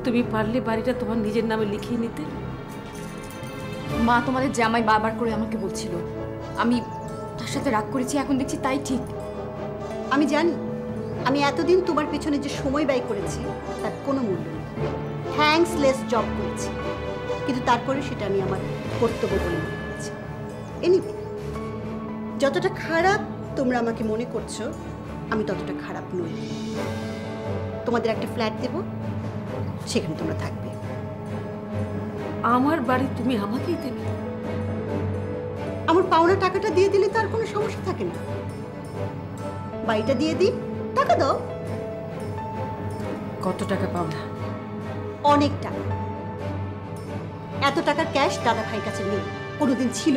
তুমি পারলে বাড়িটা তোমার নিজের নামে লিখিয়ে নিতে। মা তোমাদের জামাই বারবার করে আমাকে বলছিল আমি তার সাথে রাগ করেছি, এখন দেখছি তাই ঠিক। আমি জানি আমি এতদিন তোমার পেছনে যে সময় ব্যয় করেছি তার কোনো মূল্য নেই। থ্যাঙ্কসলেস জব করেছি, কিন্তু তারপরে সেটা আমি আমার কর্তব্য বলে মনে করেছি। এনিওয়ে, যতটা খারাপ তোমরা আমাকে মনে করছো আমি ততটা খারাপ নই। তোমাদের একটা ফ্ল্যাট দেব, সেখানে তোমরা থাকবে। আমার বাড়ি তুমি আমাকেই দেবে? আমার পাওনা টাকাটা দিয়ে দিলে তার কোনো সমস্যা থাকে না। বাড়িটা দিয়ে দিই, টাকা দাও। কত টাকা পাওনা? অনেক টাকা। এত টাকার ক্যাশ দাদা ভাইয়ের কাছে নেই, কোনোদিন ছিল।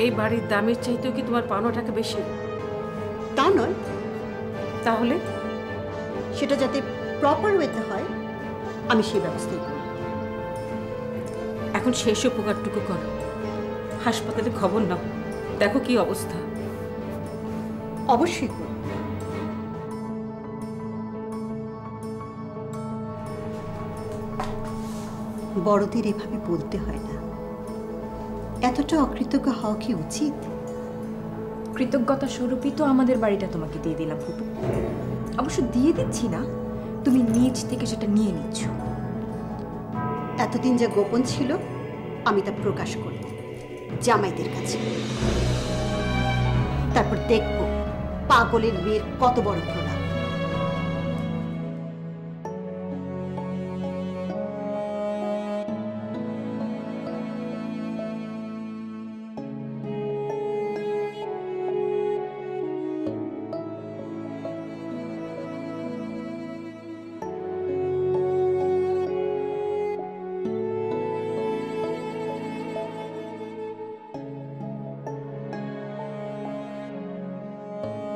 এই বাড়ির দামের চাইতেও কি তোমার পাওনা টাকা বেশি? তা নয়। তাহলে সেটা যাতে প্রপার ওয়েতে হয় আমি সেই ব্যবস্থাই করব। এখন শেষ উপকারটুকু করো, হাসপাতালে খবর নাও, দেখো কি অবস্থা। অবশ্যই করব। বড়দের এভাবে বলতে হয় না। এতটা অকৃতজ্ঞ হওয়া কি উচিত? কৃতজ্ঞতা স্বরূপই তো আমাদের বাড়িটা তোমাকে দিয়ে দিলাম ফুপু। অবশ্য দিয়ে দিচ্ছি না, তুমি নিজ থেকে সেটা নিয়ে নিচ্ছ। এতদিন যা গোপন ছিল আমি তা প্রকাশ করব জামাইদের কাছে। তারপর দেখব পাগলের মেয়ের কত বড় প্রণাম।